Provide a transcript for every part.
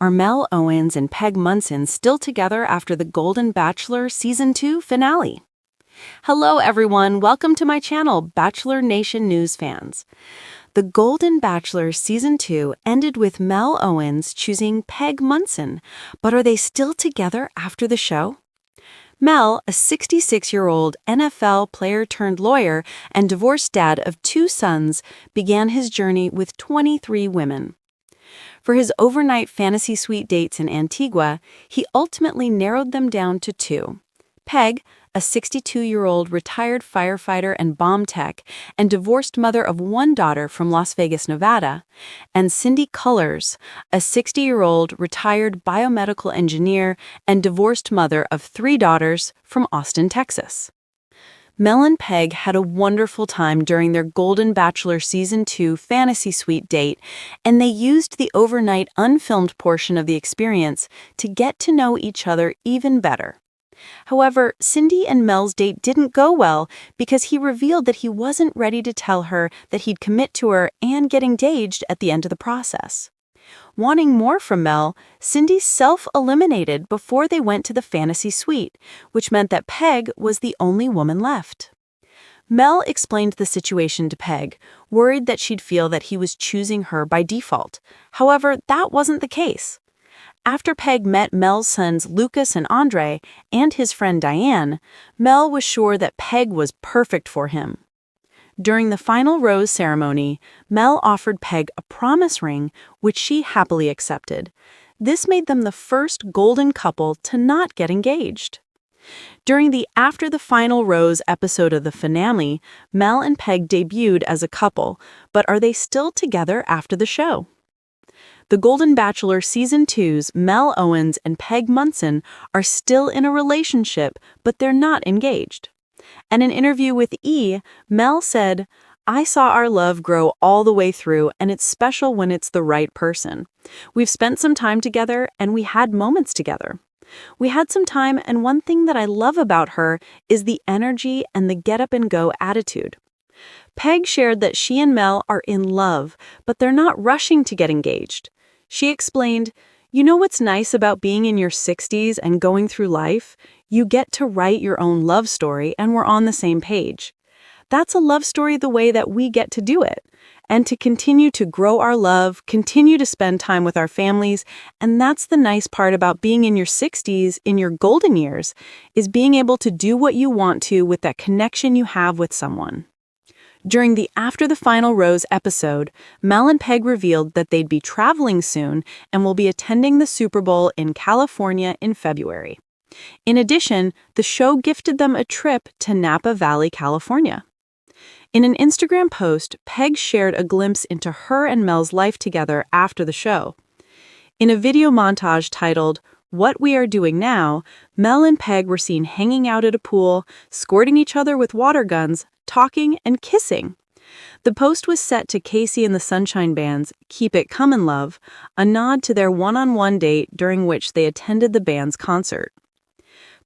Are Mel Owens and Peg Munson still together after the Golden Bachelor Season 2 finale? Hello everyone, welcome to my channel, Bachelor Nation News fans. The Golden Bachelor Season 2 ended with Mel Owens choosing Peg Munson, but are they still together after the show? Mel, a 66-year-old NFL player-turned-lawyer and divorced dad of 2 sons, began his journey with 23 women. For his overnight fantasy suite dates in Antigua, he ultimately narrowed them down to 2. Peg, a 62-year-old retired firefighter and bomb tech and divorced mother of 1 daughter from Las Vegas, Nevada, and Cindy Cullors, a 60-year-old retired biomedical engineer and divorced mother of 3 daughters from Austin, Texas. Mel and Peg had a wonderful time during their Golden Bachelor Season 2 fantasy suite date, and they used the overnight unfilmed portion of the experience to get to know each other even better. However, Cindy and Mel's date didn't go well because he revealed that he wasn't ready to tell her that he'd commit to her and get engaged at the end of the process. Wanting more from Mel, Cindy self-eliminated before they went to the fantasy suite, which meant that Peg was the only woman left. Mel explained the situation to Peg, worried that she'd feel that he was choosing her by default. However, that wasn't the case. After Peg met Mel's sons Lucas and Andre and his friend Diane, Mel was sure that Peg was perfect for him. During the final rose ceremony, Mel offered Peg a promise ring, which she happily accepted. This made them the first golden couple to not get engaged. During the After the Final Rose episode of the finale, Mel and Peg debuted as a couple, but are they still together after the show? The Golden Bachelor Season 2's Mel Owens and Peg Munson are still in a relationship, but they're not engaged. In an interview with E!, Mel said, "I saw our love grow all the way through, and it's special when it's the right person. We've spent some time together, and we had moments together. We had some time, and one thing that I love about her is the energy and the get-up-and-go attitude." Peg shared that she and Mel are in love, but they're not rushing to get engaged. She explained, "You know what's nice about being in your 60s and going through life? You get to write your own love story, and we're on the same page. That's a love story the way that we get to do it, and to continue to grow our love, continue to spend time with our families, and that's the nice part about being in your 60s, in your golden years, is being able to do what you want to with that connection you have with someone." During the After the Final Rose episode, Mel and Peg revealed that they'd be traveling soon and will be attending the Super Bowl in California in February. In addition, the show gifted them a trip to Napa Valley, California. In an Instagram post, Peg shared a glimpse into her and Mel's life together after the show. In a video montage titled, "What We Are Doing Now," Mel and Peg were seen hanging out at a pool, squirting each other with water guns, talking, and kissing. The post was set to Casey and the Sunshine Band's "Keep It Comin' Love," a nod to their one-on-one date during which they attended the band's concert.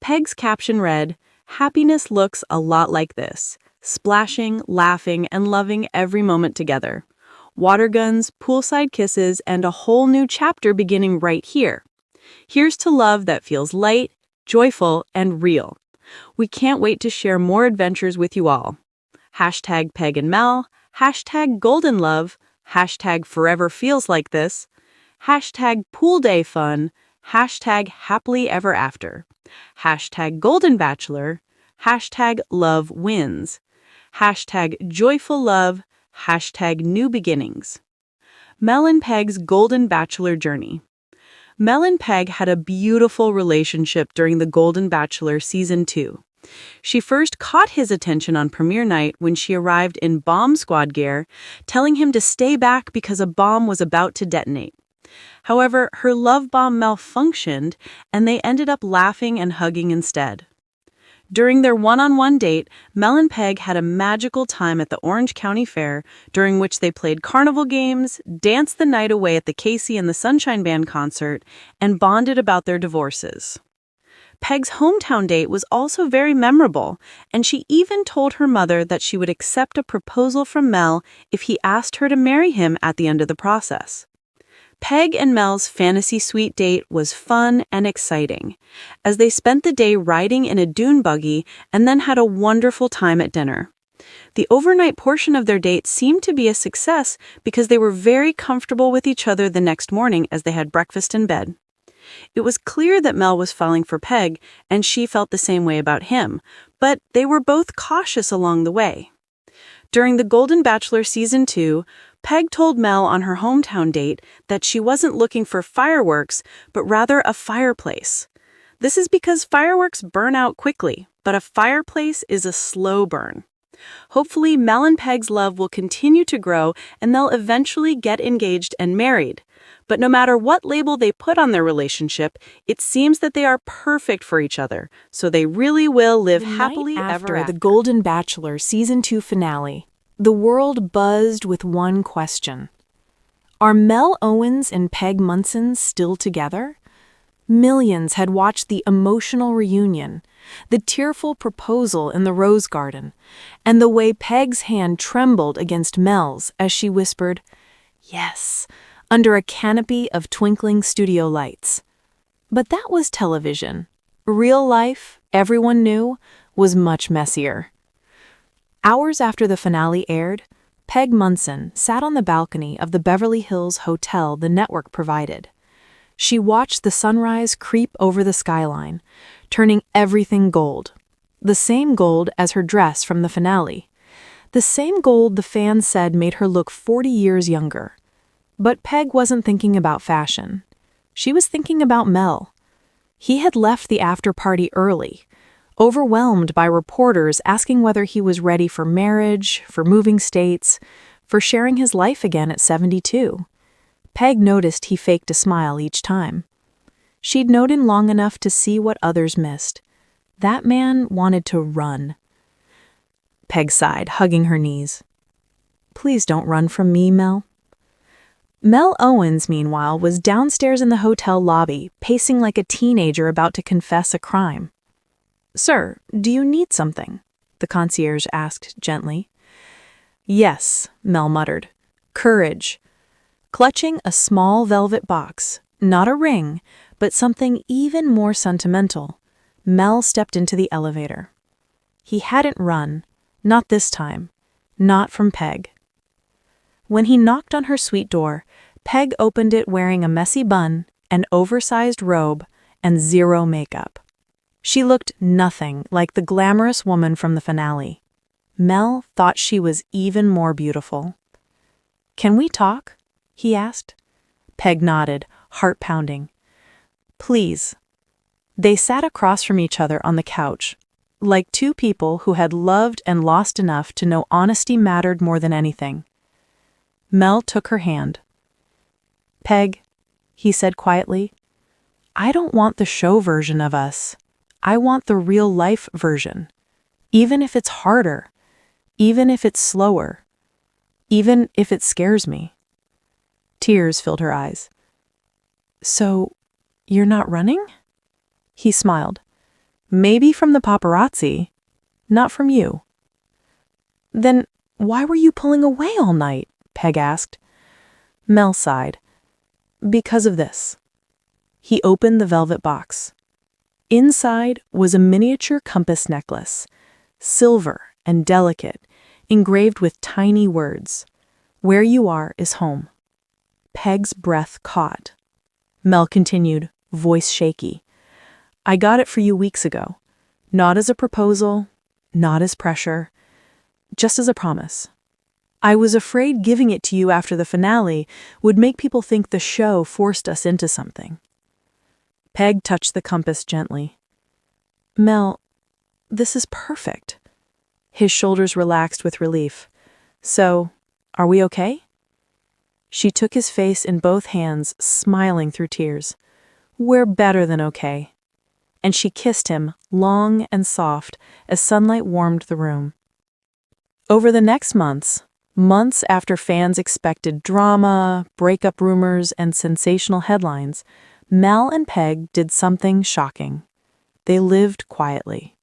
Peg's caption read, "Happiness looks a lot like this, splashing, laughing, and loving every moment together. Water guns, poolside kisses, and a whole new chapter beginning right here. Here's to love that feels light, joyful, and real. We can't wait to share more adventures with you all. Hashtag Peg and Mel, hashtag Golden Love, hashtag Forever Feels Like This, hashtag Pool Day Fun, hashtag Happily Ever After, hashtag Golden Bachelor, hashtag Love Wins, hashtag Joyful Love, hashtag New Beginnings." Mel and Peg's Golden Bachelor journey. Mel and Peg had a beautiful relationship during the Golden Bachelor Season 2. She first caught his attention on premiere night when she arrived in bomb squad gear, telling him to stay back because a bomb was about to detonate. However, her love bomb malfunctioned, and they ended up laughing and hugging instead. During their one-on-one date, Mel and Peg had a magical time at the Orange County Fair, during which they played carnival games, danced the night away at the Casey and the Sunshine Band concert, and bonded about their divorces. Peg's hometown date was also very memorable, and she even told her mother that she would accept a proposal from Mel if he asked her to marry him at the end of the process. Peg and Mel's fantasy suite date was fun and exciting, as they spent the day riding in a dune buggy and then had a wonderful time at dinner. The overnight portion of their date seemed to be a success because they were very comfortable with each other the next morning as they had breakfast in bed. It was clear that Mel was falling for Peg, and she felt the same way about him, but they were both cautious along the way. During the Golden Bachelor Season 2, Peg told Mel on her hometown date that she wasn't looking for fireworks, but rather a fireplace. This is because fireworks burn out quickly, but a fireplace is a slow burn. Hopefully, Mel and Peg's love will continue to grow and they'll eventually get engaged and married. But no matter what label they put on their relationship, it seems that they are perfect for each other, so they really will live happily ever after. The Golden Bachelor Season 2 finale, the world buzzed with one question. Are Mel Owens and Peg Munson still together? Millions had watched the emotional reunion, the tearful proposal in the rose garden, and the way Peg's hand trembled against Mel's as she whispered, "Yes," under a canopy of twinkling studio lights. But that was television. Real life, everyone knew, was much messier. Hours after the finale aired, Peg Munson sat on the balcony of the Beverly Hills hotel the network provided. She watched the sunrise creep over the skyline, turning everything gold. The same gold as her dress from the finale. The same gold the fans said made her look 40 years younger. But Peg wasn't thinking about fashion. She was thinking about Mel. He had left the after-party early, overwhelmed by reporters asking whether he was ready for marriage, for moving states, for sharing his life again at 72. Peg noticed he faked a smile each time. She'd known him long enough to see what others missed. That man wanted to run. Peg sighed, hugging her knees. "Please don't run from me, Mel." Mel Owens, meanwhile, was downstairs in the hotel lobby, pacing like a teenager about to confess a crime. "Sir, do you need something?" the concierge asked gently. "Yes," Mel muttered. "Courage." Clutching a small velvet box, not a ring, but something even more sentimental, Mel stepped into the elevator. He hadn't run, not this time, not from Peg. When he knocked on her suite door, Peg opened it wearing a messy bun, an oversized robe, and zero makeup. She looked nothing like the glamorous woman from the finale. Mel thought she was even more beautiful. "Can we talk?" he asked. Peg nodded, heart pounding. "Please." They sat across from each other on the couch, like two people who had loved and lost enough to know honesty mattered more than anything. Mel took her hand. "Peg," he said quietly, "I don't want the show version of us. I want the real-life version. Even if it's harder, even if it's slower, even if it scares me." Tears filled her eyes. "So, you're not running?" He smiled. "Maybe from the paparazzi, not from you." "Then why were you pulling away all night?" Peg asked. Mel sighed. "Because of this." He opened the velvet box. Inside was a miniature compass necklace, silver and delicate, engraved with tiny words. "Where you are is home." Peg's breath caught. Mel continued, voice shaky. "I got it for you weeks ago. Not as a proposal, not as pressure, just as a promise. I was afraid giving it to you after the finale would make people think the show forced us into something." Peg touched the compass gently. "Mel, this is perfect." His shoulders relaxed with relief. "So, are we okay?" She took his face in both hands, smiling through tears. "We're better than okay." And she kissed him, long and soft, as sunlight warmed the room. Over the next months after fans expected drama, breakup rumors, and sensational headlines, Mel and Peg did something shocking. They lived quietly.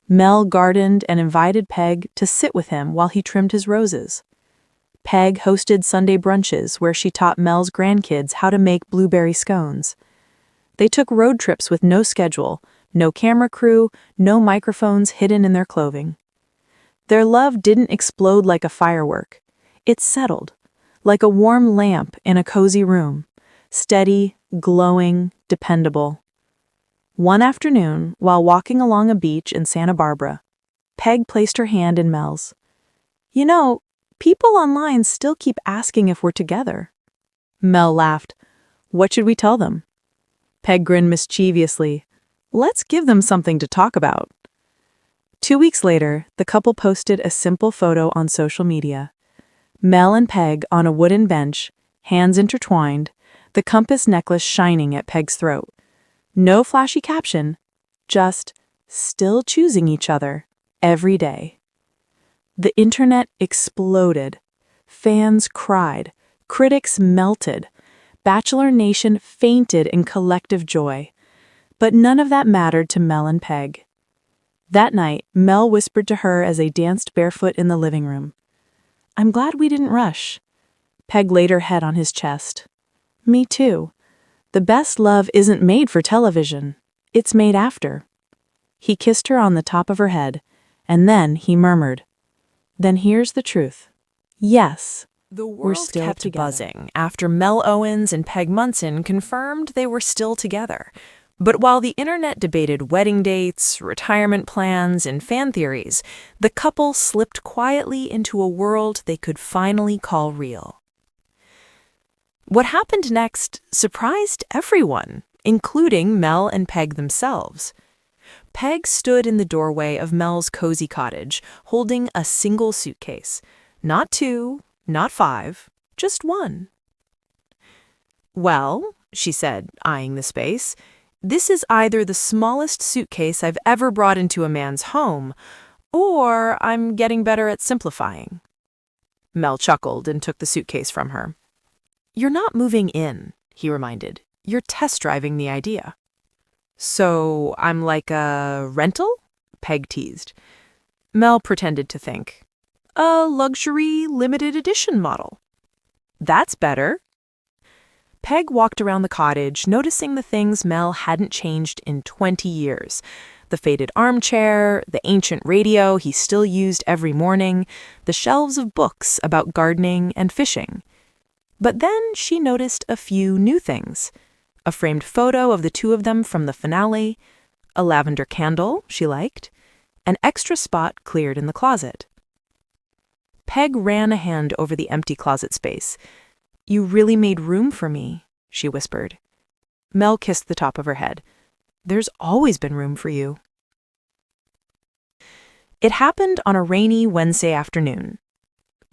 Mel gardened and invited Peg to sit with him while he trimmed his roses. Peg hosted Sunday brunches where she taught Mel's grandkids how to make blueberry scones. They took road trips with no schedule, no camera crew, no microphones hidden in their clothing. Their love didn't explode like a firework. It settled, like a warm lamp in a cozy room, steady, glowing, dependable. One afternoon, while walking along a beach in Santa Barbara, Peg placed her hand in Mel's. "You know, people online still keep asking if we're together." Mel laughed. "What should we tell them?" Peg grinned mischievously. "Let's give them something to talk about." 2 weeks later, the couple posted a simple photo on social media. Mel and Peg on a wooden bench, hands intertwined, the compass necklace shining at Peg's throat. No flashy caption, just still choosing each other every day. The internet exploded. Fans cried. Critics melted. Bachelor Nation fainted in collective joy. But none of that mattered to Mel and Peg. That night, Mel whispered to her as they danced barefoot in the living room, "I'm glad we didn't rush." Peg laid her head on his chest. "Me too. The best love isn't made for television. It's made after." He kissed her on the top of her head, and then he murmured, "Then here's the truth. Yes, The we're world still kept together." buzzing after Mel Owens and Peg Munson confirmed they were still together. But while the internet debated wedding dates, retirement plans, and fan theories, the couple slipped quietly into a world they could finally call real. What happened next surprised everyone, including Mel and Peg themselves. Peg stood in the doorway of Mel's cozy cottage, holding a single suitcase. Not two, not five, just one. "Well," she said, eyeing the space, "this is either the smallest suitcase I've ever brought into a man's home, or I'm getting better at simplifying." Mel chuckled and took the suitcase from her. "You're not moving in," he reminded. "You're test driving the idea." "So I'm like a rental?" Peg teased. Mel pretended to think. "A luxury limited edition model." "That's better." Peg walked around the cottage, noticing the things Mel hadn't changed in 20 years. The faded armchair, the ancient radio he still used every morning, the shelves of books about gardening and fishing. But then she noticed a few new things. A framed photo of the two of them from the finale, a lavender candle she liked, an extra spot cleared in the closet. Peg ran a hand over the empty closet space. "You really made room for me," she whispered. Mel kissed the top of her head. "There's always been room for you." It happened on a rainy Wednesday afternoon.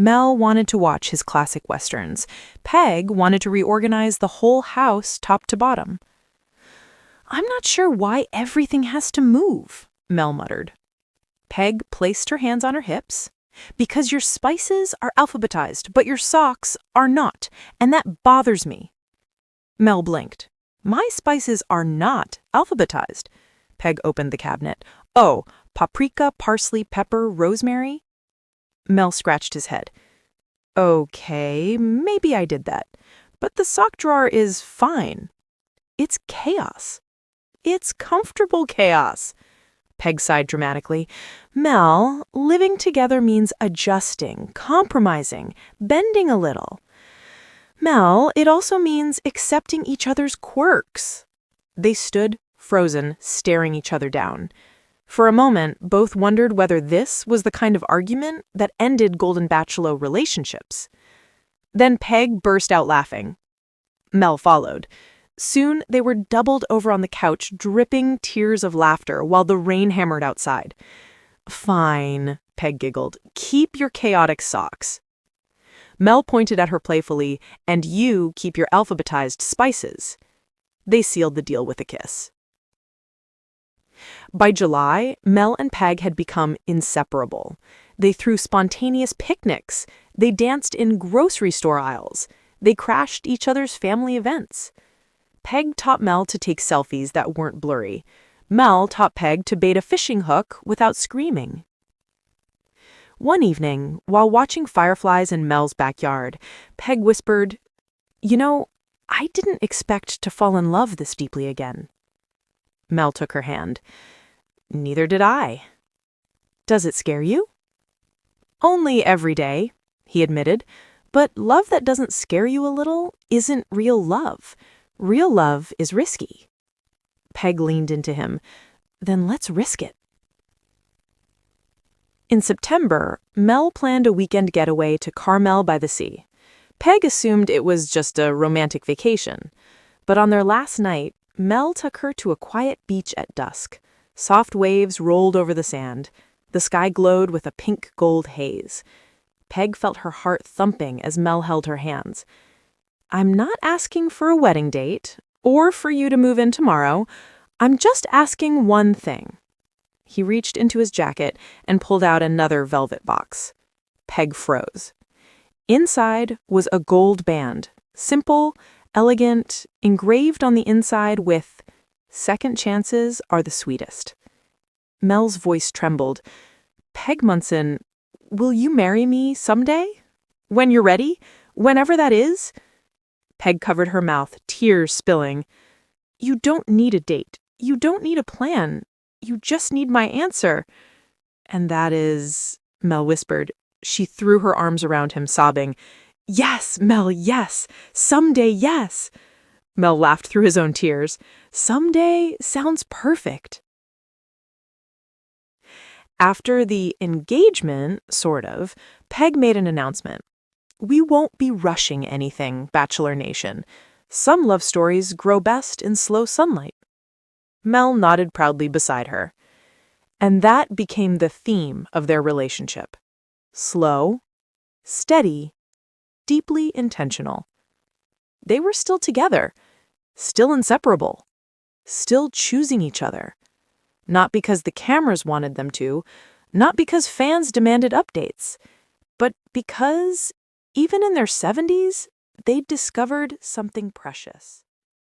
Mel wanted to watch his classic westerns. Peg wanted to reorganize the whole house top to bottom. "I'm not sure why everything has to move," Mel muttered. Peg placed her hands on her hips. "Because your spices are alphabetized, but your socks are not, and that bothers me." Mel blinked. "My spices are not alphabetized." Peg opened the cabinet. "Oh, paprika, parsley, pepper, rosemary?" Mel scratched his head. "Okay, maybe I did that. But the sock drawer is fine. It's chaos. It's comfortable chaos." Peg sighed dramatically. "Mel, living together means adjusting, compromising, bending a little. Mel, it also means accepting each other's quirks." They stood, frozen, staring each other down. For a moment, both wondered whether this was the kind of argument that ended Golden Bachelor relationships. Then Peg burst out laughing. Mel followed. Soon they were doubled over on the couch, dripping tears of laughter while the rain hammered outside. "Fine," Peg giggled. "Keep your chaotic socks." Mel pointed at her playfully, "And you keep your alphabetized spices." They sealed the deal with a kiss. By July, Mel and Peg had become inseparable. They threw spontaneous picnics. They danced in grocery store aisles. They crashed each other's family events. Peg taught Mel to take selfies that weren't blurry. Mel taught Peg to bait a fishing hook without screaming. One evening, while watching fireflies in Mel's backyard, Peg whispered, "You know, I didn't expect to fall in love this deeply again." Mel took her hand. "Neither did I." "Does it scare you?" "Only every day," he admitted. "But love that doesn't scare you a little isn't real love. Real love is risky." Peg leaned into him. "Then let's risk it." In September, Mel planned a weekend getaway to Carmel by the sea. Peg assumed it was just a romantic vacation. But on their last night, Mel took her to a quiet beach at dusk. Soft waves rolled over the sand. The sky glowed with a pink-gold haze. Peg felt her heart thumping as Mel held her hands. "I'm not asking for a wedding date, or for you to move in tomorrow. I'm just asking one thing." He reached into his jacket and pulled out another velvet box. Peg froze. Inside was a gold band, simple, elegant, engraved on the inside with "Second chances are the sweetest." Mel's voice trembled. "Peg Munson, will you marry me someday? When you're ready? Whenever that is?" Peg covered her mouth, tears spilling. "You don't need a date. You don't need a plan. You just need my answer." "And that is," Mel whispered. She threw her arms around him, sobbing. "Yes, Mel, yes. Someday, yes." Mel laughed through his own tears. "Someday sounds perfect." After the engagement, sort of, Peg made an announcement. "We won't be rushing anything, Bachelor Nation. Some love stories grow best in slow sunlight." Mel nodded proudly beside her. And that became the theme of their relationship. Slow, steady, deeply intentional. They were still together, still inseparable, still choosing each other. Not because the cameras wanted them to, not because fans demanded updates, but because, even in their 70s, they'd discovered something precious.